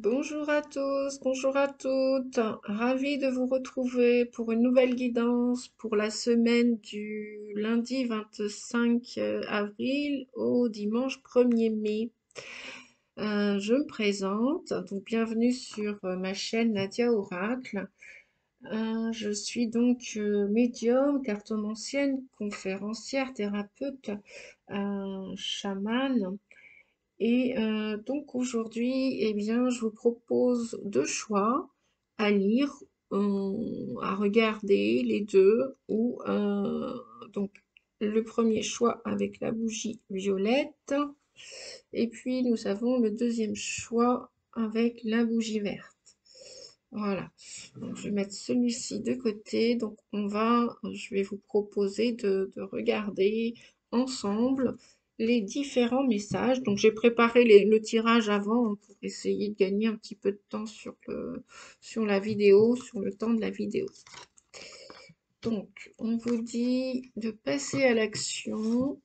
Bonjour à tous, bonjour à toutes. Ravi de vous retrouver pour une nouvelle guidance pour la semaine du lundi 25 avril au dimanche 1er mai. Je me présente, donc bienvenue sur ma chaîne Nadia Oracle. Je suis donc médium, cartomancienne, conférencière, thérapeute, chamane. Et donc aujourd'hui, eh bien, je vous propose deux choix à lire, à regarder les deux, ou donc le premier choix avec la bougie violette, et puis nous avons le deuxième choix avec la bougie verte. Voilà, donc je vais mettre celui-ci de côté. Donc je vais vous proposer de regarder ensemble les différents messages. Donc j'ai préparé le tirage avant, hein, pour essayer de gagner un petit peu de temps sur la vidéo, sur le temps de la vidéo. Donc on vous dit de passer à l'action,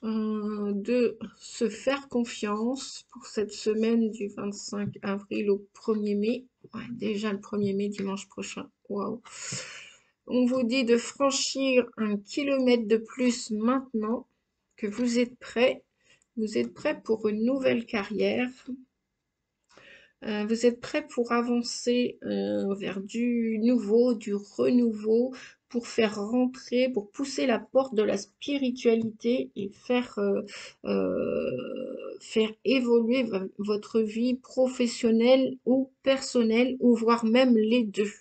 de se faire confiance pour cette semaine du 25 avril au 1er mai. Ouais, déjà le 1er mai, dimanche prochain. Waouh! On vous dit de franchir 1 kilomètre de plus maintenant, que vous êtes prêts. Vous êtes prêts pour une nouvelle carrière. Vous êtes prêts pour avancer vers du nouveau, du renouveau, pour faire rentrer, pour pousser la porte de la spiritualité et faire évoluer votre vie professionnelle ou personnelle, ou voire même les deux.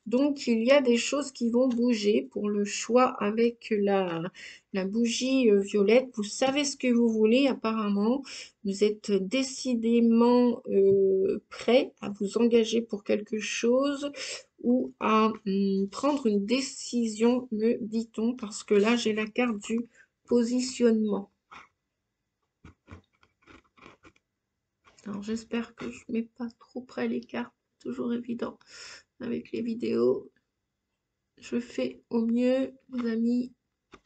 Donc, il y a des choses qui vont bouger pour le choix avec la bougie violette. Vous savez ce que vous voulez apparemment. Vous êtes décidément prêt à vous engager pour quelque chose ou à prendre une décision, me dit-on, parce que là, j'ai la carte du positionnement. Alors, j'espère que je ne mets pas trop près les cartes, toujours évident avec les vidéos. Je fais au mieux, les amis.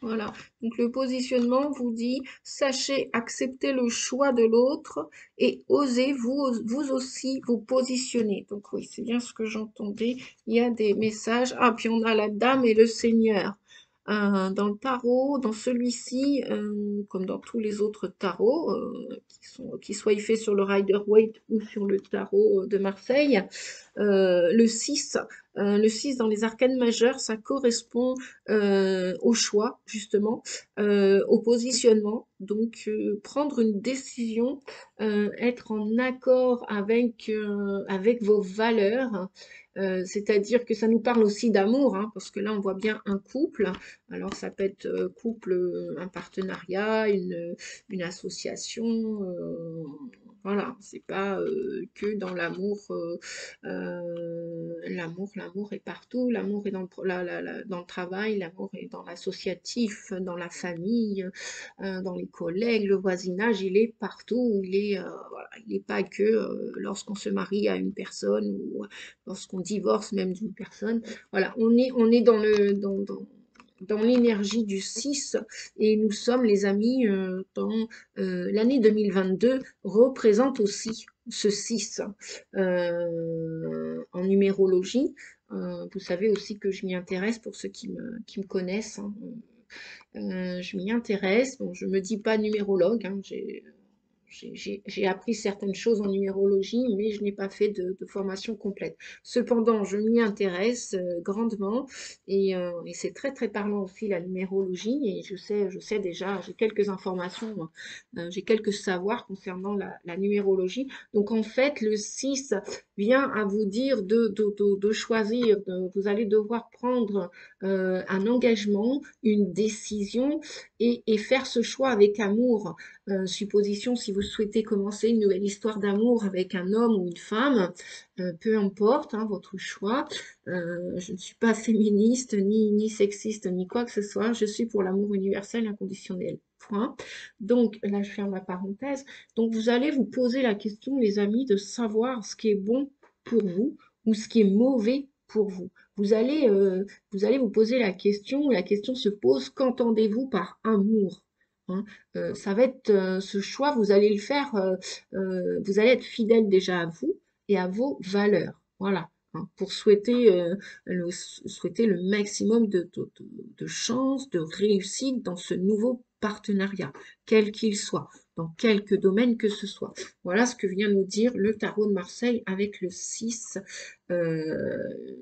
Voilà, donc le positionnement vous dit, sachez accepter le choix de l'autre et osez vous aussi vous positionner. Donc oui, c'est bien ce que j'entendais. Il y a des messages. Ah, puis on a la dame et le seigneur. Dans le tarot, dans celui-ci, comme dans tous les autres tarots, qui soient faits sur le Rider-Waite ou sur le tarot de Marseille, le 6, le 6 dans les arcanes majeures, ça correspond au choix, justement, au positionnement. Donc, prendre une décision, être en accord avec vos valeurs. C'est-à-dire que ça nous parle aussi d'amour, hein, parce que là, on voit bien un couple. Alors, ça peut être couple, un partenariat, une association. Voilà, c'est pas que dans l'amour. L'amour est partout. L'amour est dans dans le travail, l'amour est dans l'associatif, dans la famille, dans les collègues, le voisinage, il est partout. Voilà, il n'est pas que lorsqu'on se marie à une personne ou lorsqu'on divorce même d'une personne. Voilà, on est dans l'énergie du 6 et nous sommes, les amis, dans l'année 2022 représente aussi ce 6 en numérologie. Vous savez aussi que je m'y intéresse pour ceux qui me connaissent, hein. Je m'y intéresse. Bon, je ne me dis pas numérologue, hein, j'ai appris certaines choses en numérologie, mais je n'ai pas fait de formation complète. Cependant, je m'y intéresse grandement et c'est très très parlant aussi la numérologie. Et je sais déjà, j'ai quelques informations, j'ai quelques savoirs concernant la numérologie. Donc en fait, le 6 vient à vous dire de choisir. Vous allez devoir prendre un engagement, une décision et faire ce choix avec amour. Supposition, si vous souhaitez commencer une nouvelle histoire d'amour avec un homme ou une femme, peu importe, hein, votre choix. Je ne suis pas féministe, ni sexiste, ni quoi que ce soit. Je suis pour l'amour universel inconditionnel. Point. Donc, là, je ferme la parenthèse. Donc, vous allez vous poser la question, les amis, de savoir ce qui est bon pour vous ou ce qui est mauvais pour vous. Vous allez vous poser la question se pose, qu'entendez-vous par amour? hein. Ça va être ce choix, vous allez le faire, vous allez être fidèle déjà à vous et à vos valeurs. Voilà, hein, pour souhaiter le maximum de chances, de réussite dans ce nouveau partenariat, quel qu'il soit, dans quelque domaine que ce soit. Voilà ce que vient nous dire le tarot de Marseille avec le 6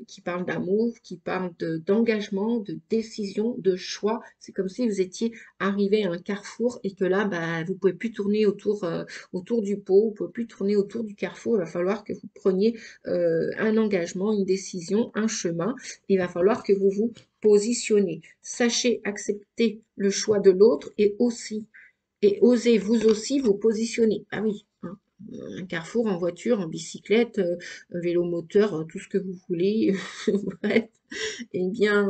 qui parle d'amour, qui parle d'engagement, de décision, de choix. C'est comme si vous étiez arrivé à un carrefour et que là, bah, vous ne pouvez plus tourner autour du pot, vous ne pouvez plus tourner autour du carrefour. Il va falloir que vous preniez un engagement, une décision, un chemin. Il va falloir que vous vous positionnez. Sachez accepter le choix de l'autre et osez vous aussi vous positionner. Ah oui, hein, un carrefour en voiture, en bicyclette, vélo moteur, tout ce que vous voulez, bref, et bien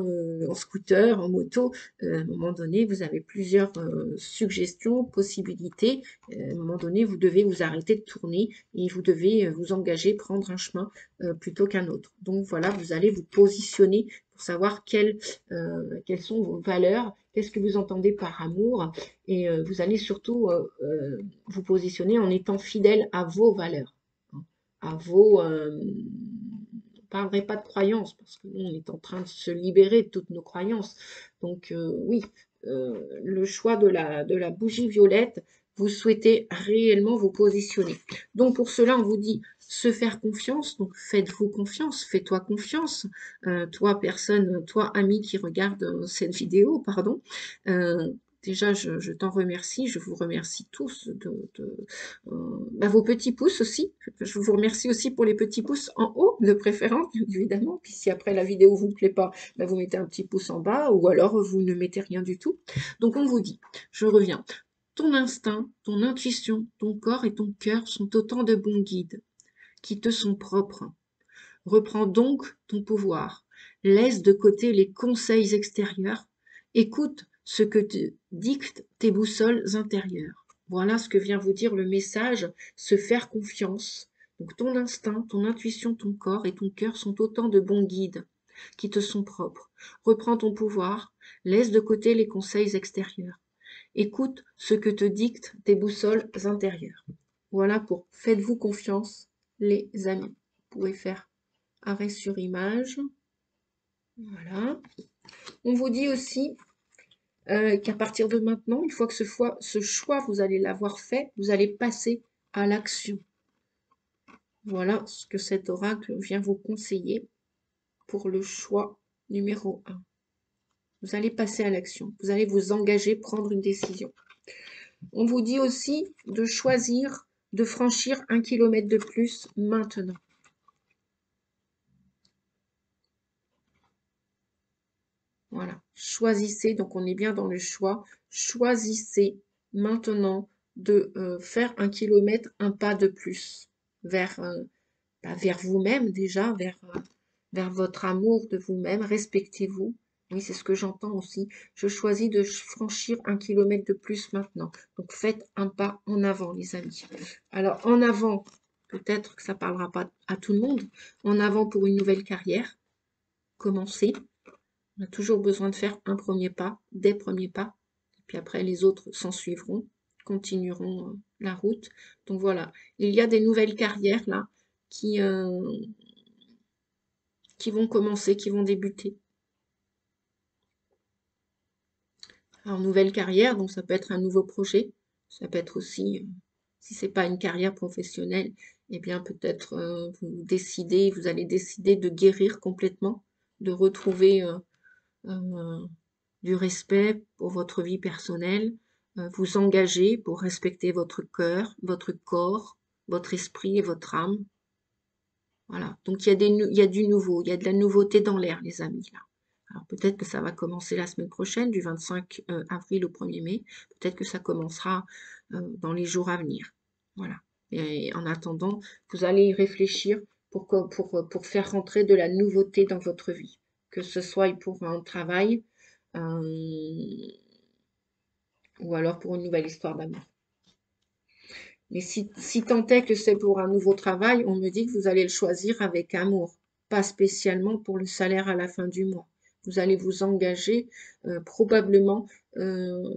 en scooter, en moto, à un moment donné, vous avez plusieurs suggestions, possibilités. À un moment donné, vous devez vous arrêter de tourner et vous devez vous engager, prendre un chemin plutôt qu'un autre. Donc voilà, vous allez vous positionner pour savoir quelles sont vos valeurs, qu'est-ce que vous entendez par amour, et vous allez surtout vous positionner en étant fidèle à vos valeurs, hein, à vos... on ne parlerait pas de croyances, parce que nous, on est en train de se libérer de toutes nos croyances. Donc oui, le choix de la bougie violette, vous souhaitez réellement vous positionner. Donc pour cela, on vous dit se faire confiance, donc faites-vous confiance, fais-toi confiance, toi personne, toi ami qui regarde cette vidéo, pardon, déjà, je t'en remercie, je vous remercie tous bah, vos petits pouces aussi. Je vous remercie aussi pour les petits pouces en haut, de préférence, bien évidemment. Puis si après la vidéo vous ne plaît pas, bah, vous mettez un petit pouce en bas ou alors vous ne mettez rien du tout. Donc on vous dit, je reviens, ton instinct, ton intuition, ton corps et ton cœur sont autant de bons guides qui te sont propres. Reprends donc ton pouvoir. Laisse de côté les conseils extérieurs. Écoute ce que te dictent tes boussoles intérieures. Voilà ce que vient vous dire le message, se faire confiance. Donc ton instinct, ton intuition, ton corps et ton cœur sont autant de bons guides qui te sont propres. Reprends ton pouvoir. Laisse de côté les conseils extérieurs. Écoute ce que te dictent tes boussoles intérieures. Voilà pour faites-vous confiance, les amis. Vous pouvez faire arrêt sur image. Voilà. On vous dit aussi qu'à partir de maintenant, une fois que ce choix, vous allez l'avoir fait, vous allez passer à l'action. Voilà ce que cet oracle vient vous conseiller pour le choix numéro 1. Vous allez passer à l'action. Vous allez vous engager, prendre une décision. On vous dit aussi de choisir de franchir 1 kilomètre de plus maintenant. Voilà, choisissez, donc on est bien dans le choix, choisissez maintenant de faire 1 kilomètre, un pas de plus vers, vers vous-même déjà, vers votre amour de vous-même, respectez-vous. Oui, c'est ce que j'entends aussi. Je choisis de franchir 1 kilomètre de plus maintenant. Donc faites un pas en avant, les amis. Alors en avant, peut-être que ça ne parlera pas à tout le monde, en avant pour une nouvelle carrière, commencez. On a toujours besoin de faire un premier pas, des premiers pas, et puis après les autres s'en suivront, continueront la route. Donc voilà, il y a des nouvelles carrières là qui vont commencer, qui vont débuter. Alors nouvelle carrière, donc ça peut être un nouveau projet, ça peut être aussi, si c'est pas une carrière professionnelle, eh bien peut-être vous allez décider de guérir complètement, de retrouver du respect pour votre vie personnelle, vous engager pour respecter votre cœur, votre corps, votre esprit et votre âme. Voilà, donc il y a du nouveau, il y a de la nouveauté dans l'air, les amis, là. Alors peut-être que ça va commencer la semaine prochaine, du 25 avril au 1er mai, peut-être que ça commencera dans les jours à venir. Voilà, et en attendant, vous allez y réfléchir pour faire rentrer de la nouveauté dans votre vie, que ce soit pour un travail, ou alors pour une nouvelle histoire d'amour. Mais si tant est que c'est pour un nouveau travail, on me dit que vous allez le choisir avec amour, pas spécialement pour le salaire à la fin du mois. Vous allez vous engager probablement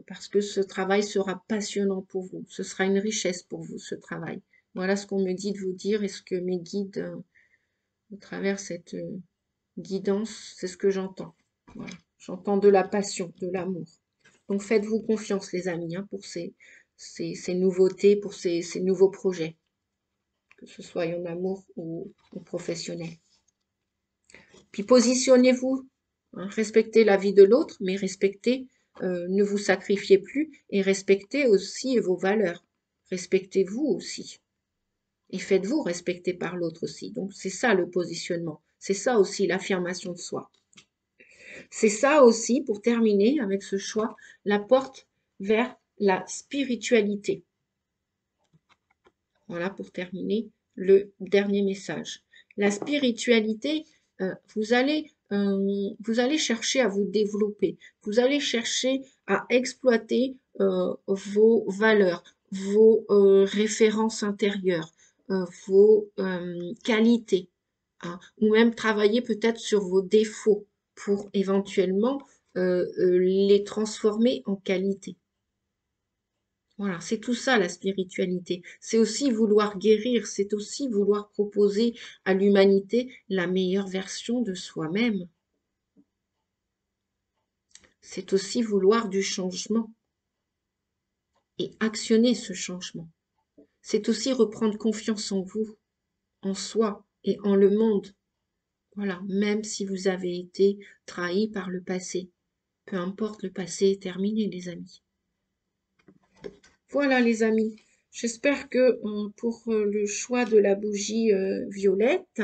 parce que ce travail sera passionnant pour vous. Ce sera une richesse pour vous, ce travail. Voilà ce qu'on me dit de vous dire et ce que mes guides, au travers cette guidance, c'est ce que j'entends. Voilà. J'entends de la passion, de l'amour. Donc faites-vous confiance, les amis, hein, pour ces nouveautés, pour ces nouveaux projets, que ce soit en amour ou professionnel. Puis positionnez-vous, hein, respectez la vie de l'autre, mais respectez, ne vous sacrifiez plus et respectez aussi vos valeurs. Respectez-vous aussi. Et faites-vous respecter par l'autre aussi. Donc c'est ça le positionnement. C'est ça aussi l'affirmation de soi. C'est ça aussi, pour terminer avec ce choix, la porte vers la spiritualité. Voilà pour terminer le dernier message. La spiritualité, vous allez chercher à vous développer. Vous allez chercher à exploiter vos valeurs, vos références intérieures, vos qualités, hein, ou même travailler peut-être sur vos défauts pour éventuellement les transformer en qualité. Voilà, c'est tout ça la spiritualité. C'est aussi vouloir guérir, c'est aussi vouloir proposer à l'humanité la meilleure version de soi-même. C'est aussi vouloir du changement et actionner ce changement. C'est aussi reprendre confiance en vous, en soi et en le monde. Voilà, même si vous avez été trahi par le passé. Peu importe, le passé est terminé, les amis. Voilà les amis, j'espère que pour le choix de la bougie violette,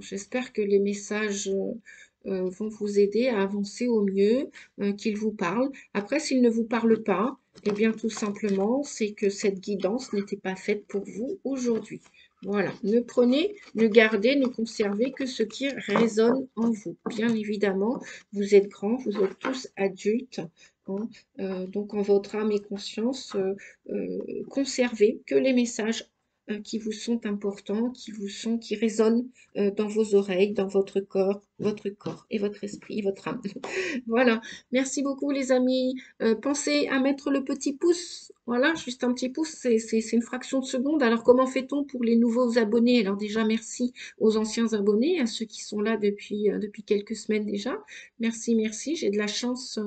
j'espère que les messages vont vous aider à avancer au mieux, qu'ils vous parlent. Après, s'ils ne vous parlent pas, eh bien tout simplement, c'est que cette guidance n'était pas faite pour vous aujourd'hui. Voilà, ne gardez, ne conservez que ce qui résonne en vous. Bien évidemment, vous êtes grands, vous êtes tous adultes, hein, donc en votre âme et conscience, conservez que les messages qui vous sont importants, qui résonnent dans vos oreilles, dans votre corps et votre esprit, votre âme. Voilà, merci beaucoup les amis. Pensez à mettre le petit pouce. Voilà, juste un petit pouce, c'est une fraction de seconde. Alors comment fait-on pour les nouveaux abonnés? Alors déjà, merci aux anciens abonnés, à ceux qui sont là depuis quelques semaines déjà. Merci, merci. J'ai de la chance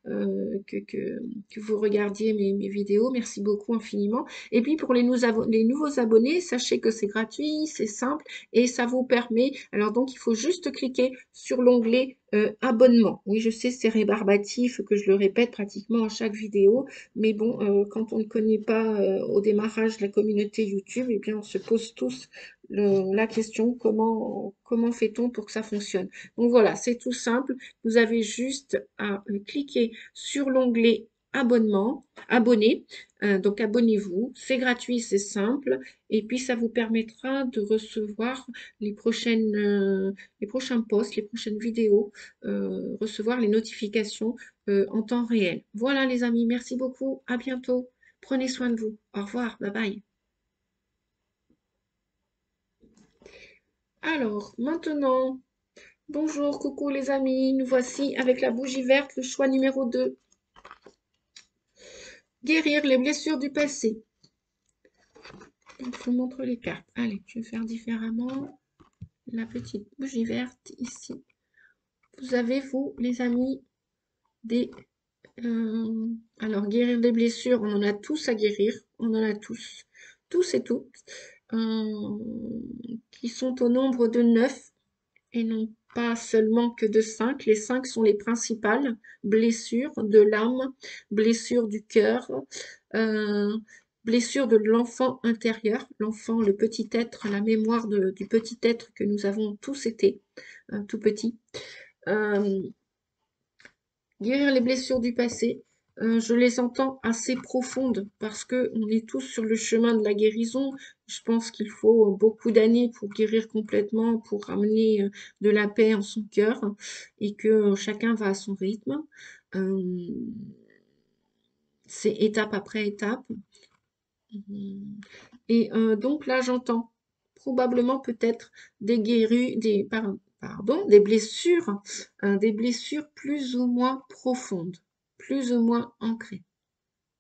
que vous regardiez mes vidéos. Merci beaucoup infiniment. Et puis pour les nouveaux abonnés, sachez que c'est gratuit, c'est simple et ça vous permet. Alors donc il faut juste cliquer sur l'onglet abonnement. Oui, je sais, c'est rébarbatif, que je le répète pratiquement à chaque vidéo, mais bon, quand on ne connaît pas au démarrage la communauté YouTube, eh bien on se pose tous la question comment fait-on pour que ça fonctionne. Donc voilà, c'est tout simple. Vous avez juste à cliquer sur l'onglet abonnement, abonner. Donc abonnez-vous, c'est gratuit, c'est simple, et puis ça vous permettra de recevoir les prochains posts, les prochaines vidéos, recevoir les notifications en temps réel. Voilà les amis, merci beaucoup, à bientôt, prenez soin de vous, au revoir, bye bye. Alors maintenant, bonjour, coucou les amis, nous voici avec la bougie verte, le choix numéro 2. Guérir les blessures du passé. Je vous montre les cartes. Allez, je vais faire différemment. La petite bougie verte ici. Vous avez, vous, les amis, des... alors, guérir des blessures, on en a tous à guérir. On en a tous. Tous et toutes. Qui sont au nombre de 9 et non pas seulement que de 5. Les 5 sont les principales blessures de l'âme, blessures du cœur, blessures de l'enfant intérieur, l'enfant, le petit être, la mémoire du petit être que nous avons tous été, tout petit. Guérir les blessures du passé, je les entends assez profondes parce qu'on est tous sur le chemin de la guérison. Je pense qu'il faut beaucoup d'années pour guérir complètement, pour ramener de la paix en son cœur et que chacun va à son rythme. C'est étape après étape. Et donc là, j'entends probablement peut-être des blessures plus ou moins profondes. plus ou moins ancré.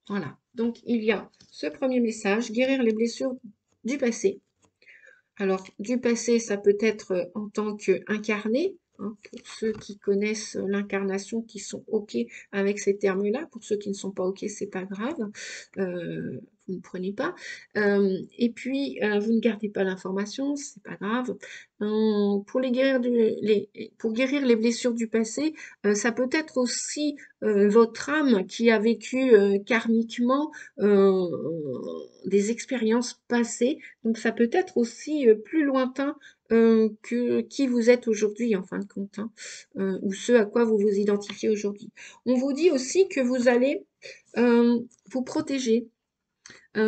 Voilà, donc il y a ce premier message, guérir les blessures du passé. Alors, du passé, ça peut être en tant qu'incarné, hein, pour ceux qui connaissent l'incarnation, qui sont OK avec ces termes-là. Pour ceux qui ne sont pas OK, c'est pas grave. Vous ne prenez pas. Et puis, vous ne gardez pas l'information, c'est pas grave. Pour guérir les blessures du passé, ça peut être aussi votre âme qui a vécu karmiquement des expériences passées. Donc ça peut être aussi plus lointain que qui vous êtes aujourd'hui en fin de compte, hein, ou ce à quoi vous vous identifiez aujourd'hui. On vous dit aussi que vous allez vous protéger,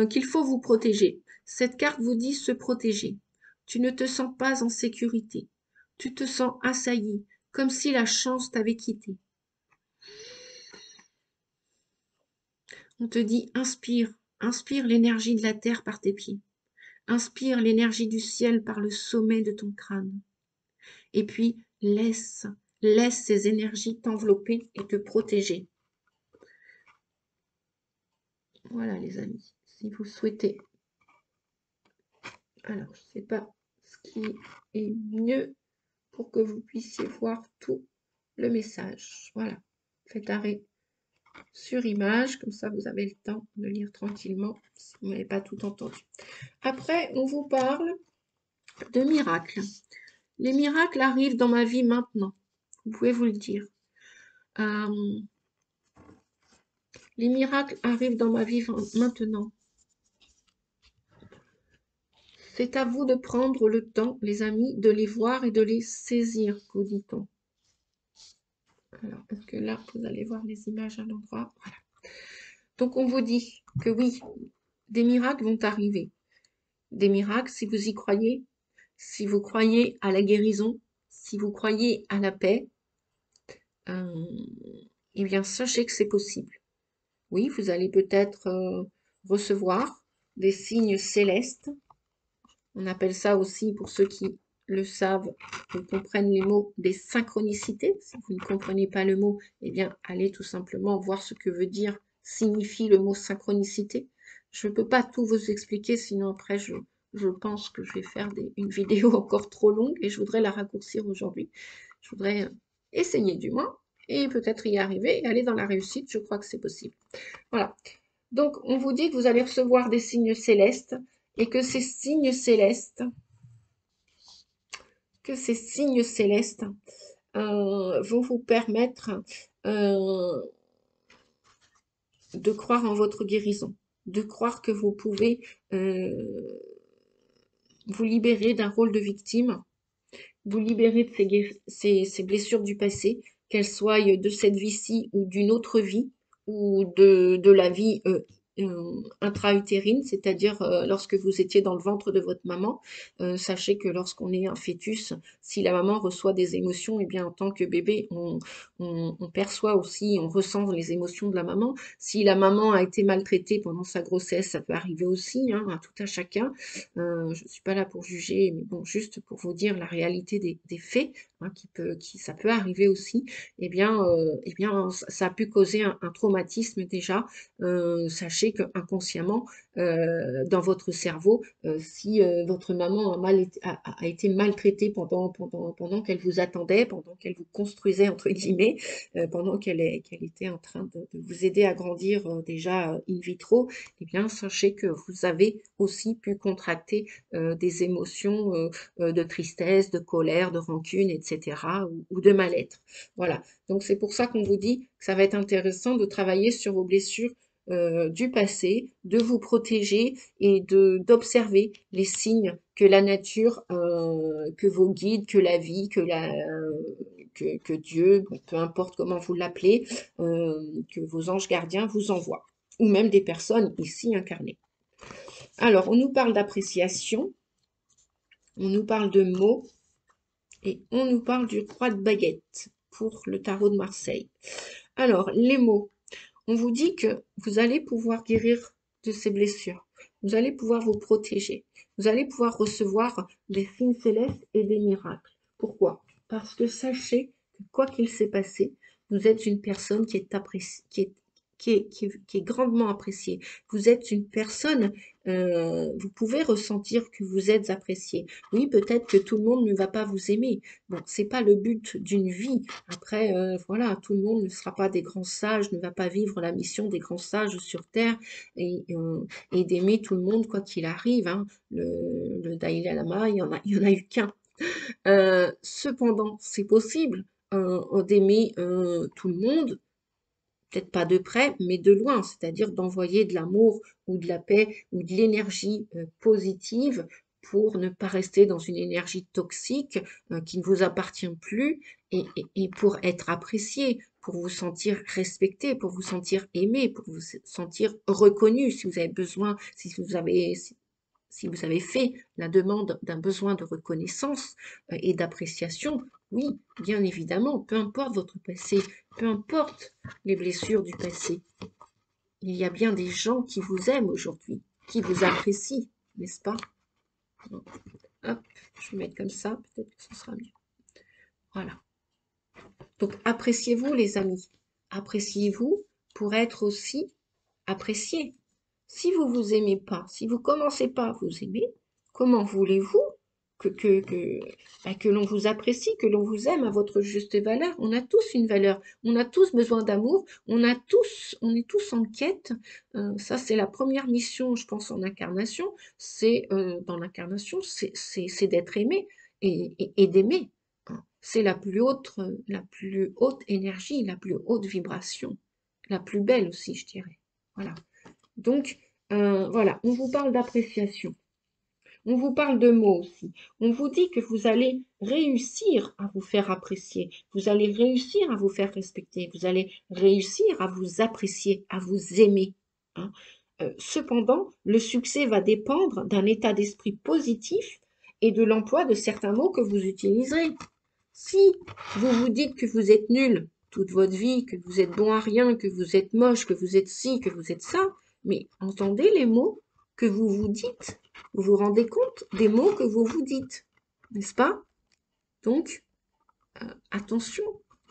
qu'il faut vous protéger. Cette carte vous dit se protéger. Tu ne te sens pas en sécurité. Tu te sens assailli, comme si la chance t'avait quitté. On te dit inspire, inspire l'énergie de la terre par tes pieds. Inspire l'énergie du ciel par le sommet de ton crâne. Et puis laisse ces énergies t'envelopper et te protéger. Voilà les amis, si vous souhaitez. Alors, je ne sais pas ce qui est mieux pour que vous puissiez voir tout le message. Voilà, faites arrêt sur image, comme ça vous avez le temps de lire tranquillement si vous n'avez pas tout entendu. Après, on vous parle de miracles. Les miracles arrivent dans ma vie maintenant, vous pouvez vous le dire. Les miracles arrivent dans ma vie maintenant. C'est à vous de prendre le temps, les amis, de les voir et de les saisir, vous dit-on. Alors, est-ce que là, vous allez voir les images à l'endroit? Voilà. Donc, on vous dit que oui, des miracles vont arriver. Des miracles, si vous y croyez, si vous croyez à la guérison, si vous croyez à la paix, eh bien, sachez que c'est possible. Oui, vous allez peut-être recevoir des signes célestes. On appelle ça aussi, pour ceux qui le savent, qui comprennent les mots, des synchronicités. Si vous ne comprenez pas le mot, eh bien, allez tout simplement voir ce que signifie le mot synchronicité. Je ne peux pas tout vous expliquer, sinon après, je pense que je vais faire une vidéo encore trop longue et je voudrais la raccourcir aujourd'hui. Je voudrais essayer du moins et peut-être y arriver et aller dans la réussite. Je crois que c'est possible. Voilà. Donc, on vous dit que vous allez recevoir des signes célestes et que ces signes célestes, vont vous permettre de croire en votre guérison, de croire que vous pouvez vous libérer d'un rôle de victime, vous libérer de ces blessures du passé, qu'elles soient de cette vie-ci ou d'une autre vie, ou de la vie intra-utérine, c'est-à-dire lorsque vous étiez dans le ventre de votre maman. Sachez que lorsqu'on est un fœtus, si la maman reçoit des émotions, eh bien en tant que bébé, on perçoit aussi, on ressent les émotions de la maman. Si la maman a été maltraitée pendant sa grossesse, ça peut arriver aussi, hein, à tout à chacun. Je ne suis pas là pour juger, mais bon, juste pour vous dire la réalité des faits, hein, ça peut arriver aussi. Eh bien, ça a pu causer un traumatisme déjà. Sachez qu'inconsciemment, dans votre cerveau, si votre maman a été maltraitée pendant qu'elle vous attendait, pendant qu'elle vous construisait, entre guillemets, pendant qu'elle était en train de vous aider à grandir déjà in vitro, eh bien, sachez que vous avez aussi pu contracter des émotions de tristesse, de colère, de rancune, etc., ou de mal-être. Voilà. Donc, c'est pour ça qu'on vous dit que ça va être intéressant de travailler sur vos blessures du passé, de vous protéger et d'observer les signes que la nature, que vos guides, que la vie, que Dieu, peu importe comment vous l'appelez, que vos anges gardiens vous envoient, ou même des personnes ici incarnées. Alors, on nous parle d'appréciation, on nous parle de mots, et on nous parle du roi de baguette pour le tarot de Marseille. Alors, les mots. On vous dit que vous allez pouvoir guérir de ces blessures. Vous allez pouvoir vous protéger. Vous allez pouvoir recevoir des signes célestes et des miracles. Pourquoi? Parce que sachez que quoi qu'il s'est passé, Vous êtes une personne qui est appréciée, qui est grandement appréciée. Vous êtes une personne, vous pouvez ressentir que vous êtes apprécié. Oui, peut-être que tout le monde ne va pas vous aimer. Bon, c'est pas le but d'une vie. Après, voilà, tout le monde ne sera pas des grands sages, ne va pas vivre la mission des grands sages sur Terre et d'aimer tout le monde quoi qu'il arrive. Hein. Le Dalai Lama, il y en a eu qu'un. Cependant, c'est possible d'aimer tout le monde, peut-être pas de près, mais de loin, c'est-à-dire d'envoyer de l'amour ou de la paix ou de l'énergie positive pour ne pas rester dans une énergie toxique qui ne vous appartient plus et pour être apprécié, pour vous sentir respecté, pour vous sentir aimé, pour vous sentir reconnu si vous avez besoin, si vous avez fait la demande d'un besoin de reconnaissance et d'appréciation, oui, bien évidemment, peu importe votre passé, peu importe les blessures du passé, il y a bien des gens qui vous aiment aujourd'hui, qui vous apprécient, n'est-ce pas? Hop, je vais mettre comme ça, peut-être que ce sera mieux. Voilà. Donc, appréciez-vous, les amis. Appréciez-vous pour être aussi apprécié. Si vous vous aimez pas, si vous commencez pas à vous aimer, comment voulez-vous que l'on vous apprécie, que l'on vous aime à votre juste valeur? On a tous une valeur, on a tous besoin d'amour, on est tous en quête. Ça, c'est la première mission, je pense, en incarnation. C'est dans l'incarnation, c'est d'être aimé et d'aimer. C'est la plus haute énergie, la plus haute vibration, la plus belle aussi, je dirais. Voilà. Donc, voilà, on vous parle d'appréciation. On vous parle de mots aussi. On vous dit que vous allez réussir à vous faire apprécier. Vous allez réussir à vous faire respecter. Vous allez réussir à vous apprécier, à vous aimer. Hein. Cependant, le succès va dépendre d'un état d'esprit positif et de l'emploi de certains mots que vous utiliserez. Si vous vous dites que vous êtes nul toute votre vie, que vous êtes bon à rien, que vous êtes moche, que vous êtes ci, que vous êtes ça, mais entendez les mots que vous vous dites. Vous vous rendez compte des mots que vous vous dites, n'est-ce pas? Donc, attention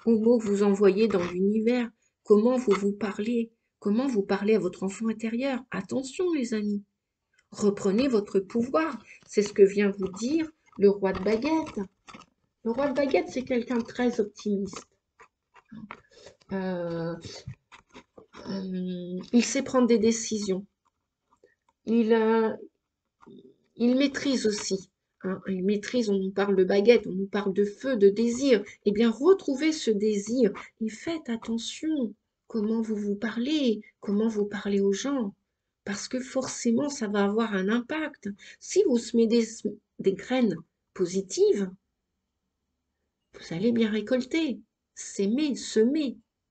aux mots que vous envoyez dans l'univers. Comment vous parlez? Comment vous parlez à votre enfant intérieur? Attention, les amis. Reprenez votre pouvoir. C'est ce que vient vous dire le roi de baguette. Le roi de baguette, c'est quelqu'un de très optimiste. Il sait prendre des décisions. Il maîtrise aussi. Hein, il maîtrise, on nous parle de baguette, on nous parle de feu, de désir. Eh bien, retrouvez ce désir et faites attention comment vous parlez aux gens. Parce que forcément, ça va avoir un impact. Si vous semez des graines positives, vous allez bien récolter. Semer,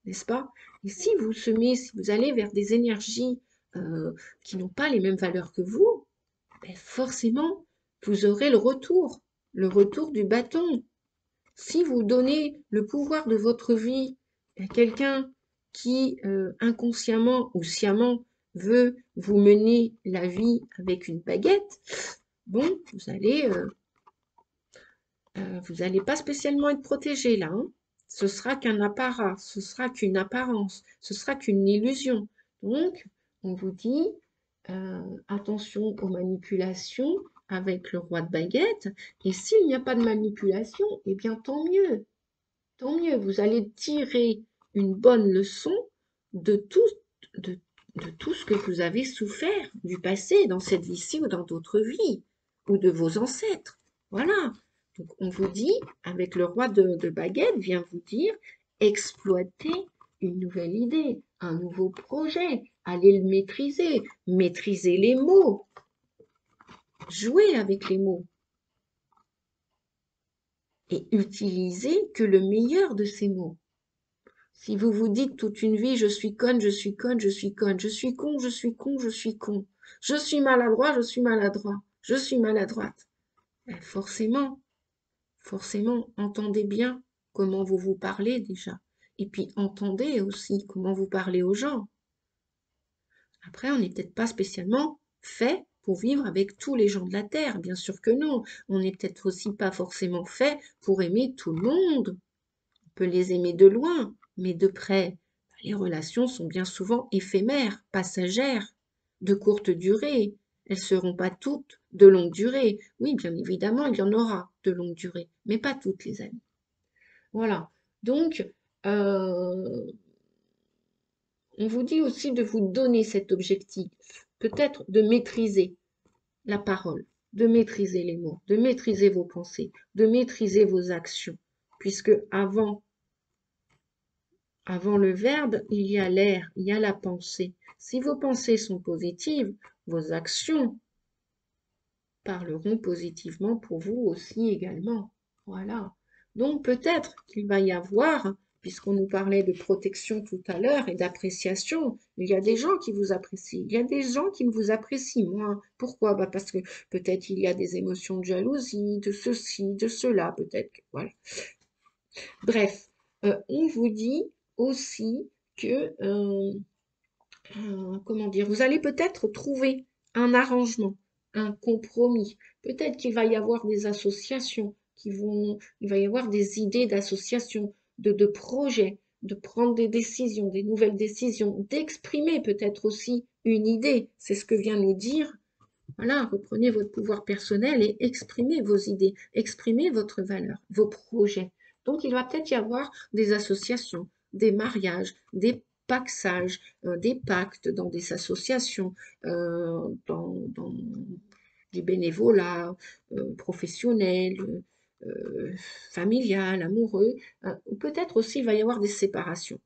n'est-ce pas? Et si vous semez, si vous allez vers des énergies qui n'ont pas les mêmes valeurs que vous, ben forcément, vous aurez le retour du bâton. Si vous donnez le pouvoir de votre vie à quelqu'un qui, inconsciemment ou sciemment, veut vous mener la vie avec une baguette, bon, vous allez pas spécialement être protégé là. Hein. Ce sera qu'un apparat, ce sera qu'une apparence, ce sera qu'une illusion. Donc, on vous dit attention aux manipulations avec le roi de baguette. Et s'il n'y a pas de manipulation, eh bien tant mieux. Tant mieux, vous allez tirer une bonne leçon de tout, de, de tout ce que vous avez souffert du passé, dans cette vie-ci ou dans d'autres vies, ou de vos ancêtres. Voilà. Donc on vous dit, avec le roi de baguette, vient vous dire, exploitez une nouvelle idée, un nouveau projet, allez le maîtriser, maîtrisez les mots, jouez avec les mots et utilisez que le meilleur de ces mots. Si vous vous dites toute une vie, je suis conne, je suis conne, je suis conne, je suis con, je suis con, je suis con, je suis maladroit, je suis maladroit, je suis maladroite, ben forcément, entendez bien comment vous parlez déjà. Et puis entendez aussi comment vous parlez aux gens. Après, on n'est peut-être pas spécialement fait pour vivre avec tous les gens de la Terre, bien sûr que non. On n'est peut-être aussi pas forcément fait pour aimer tout le monde. On peut les aimer de loin, mais de près, les relations sont bien souvent éphémères, passagères, de courte durée. Elles ne seront pas toutes de longue durée. Oui, bien évidemment, il y en aura de longue durée, mais pas toutes, les amis. Voilà. Donc, euh, on vous dit aussi de vous donner cet objectif, peut-être de maîtriser la parole, de maîtriser les mots, de maîtriser vos pensées, de maîtriser vos actions, puisque avant le verbe, il y a l'air, il y a la pensée. Si vos pensées sont positives, vos actions parleront positivement pour vous aussi également. Voilà. Donc peut-être qu'il va y avoir, puisqu'on nous parlait de protection tout à l'heure et d'appréciation, il y a des gens qui vous apprécient, il y a des gens qui ne vous apprécient moins. Pourquoi? Bah parce que peut-être il y a des émotions de jalousie, de ceci, de cela, peut-être. Voilà. Bref, on vous dit aussi que comment dire, vous allez peut-être trouver un arrangement, un compromis. Peut-être qu'il va y avoir des associations il va y avoir des idées d'associations, de projets, de prendre des décisions, des nouvelles décisions, d'exprimer peut-être aussi une idée. C'est ce que vient nous dire. Voilà, reprenez votre pouvoir personnel et exprimez vos idées, exprimez votre valeur, vos projets. Donc, il va peut-être y avoir des associations, des mariages, des paxages, des pactes dans des associations, dans du bénévolat professionnel, euh, familial, amoureux. Ou peut-être aussi il va y avoir des séparations.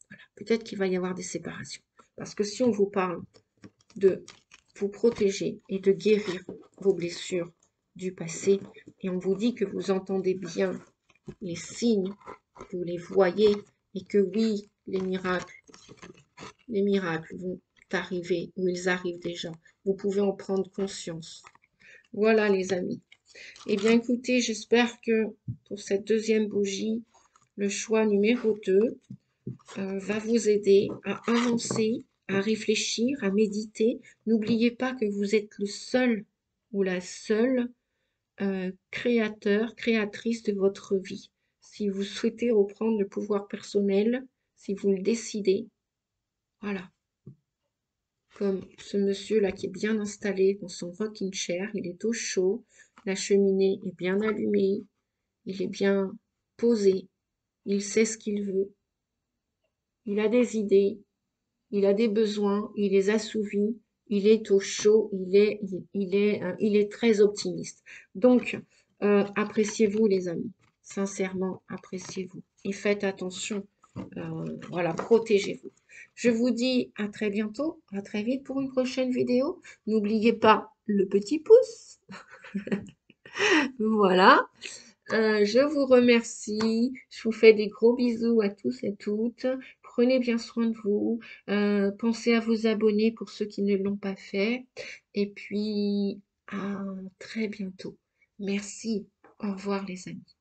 Voilà, peut-être qu'il va y avoir des séparations. Parce que si on vous parle de vous protéger et de guérir vos blessures du passé, et on vous dit que vous entendez bien les signes, vous les voyez, et que oui, les miracles vont arriver, ou ils arrivent déjà. Vous pouvez en prendre conscience. Voilà les amis. Eh bien écoutez, j'espère que pour cette deuxième bougie, le choix numéro 2 va vous aider à avancer, à réfléchir, à méditer. N'oubliez pas que vous êtes le seul ou la seule créateur, créatrice de votre vie. Si vous souhaitez reprendre le pouvoir personnel, si vous le décidez, voilà. Comme ce monsieur-là qui est bien installé dans son rocking chair, il est au chaud, la cheminée est bien allumée, il est bien posé, il sait ce qu'il veut, il a des idées, il a des besoins, il les assouvit, il est au chaud, il est très optimiste. Donc, appréciez-vous les amis, sincèrement, appréciez-vous et faites attention, voilà, protégez-vous. Je vous dis à très bientôt, à très vite pour une prochaine vidéo. N'oubliez pas le petit pouce. Voilà. Je vous remercie. Je vous fais des gros bisous à tous et toutes. Prenez bien soin de vous. Pensez à vous abonner pour ceux qui ne l'ont pas fait. Et puis, à très bientôt. Merci. Au revoir les amis.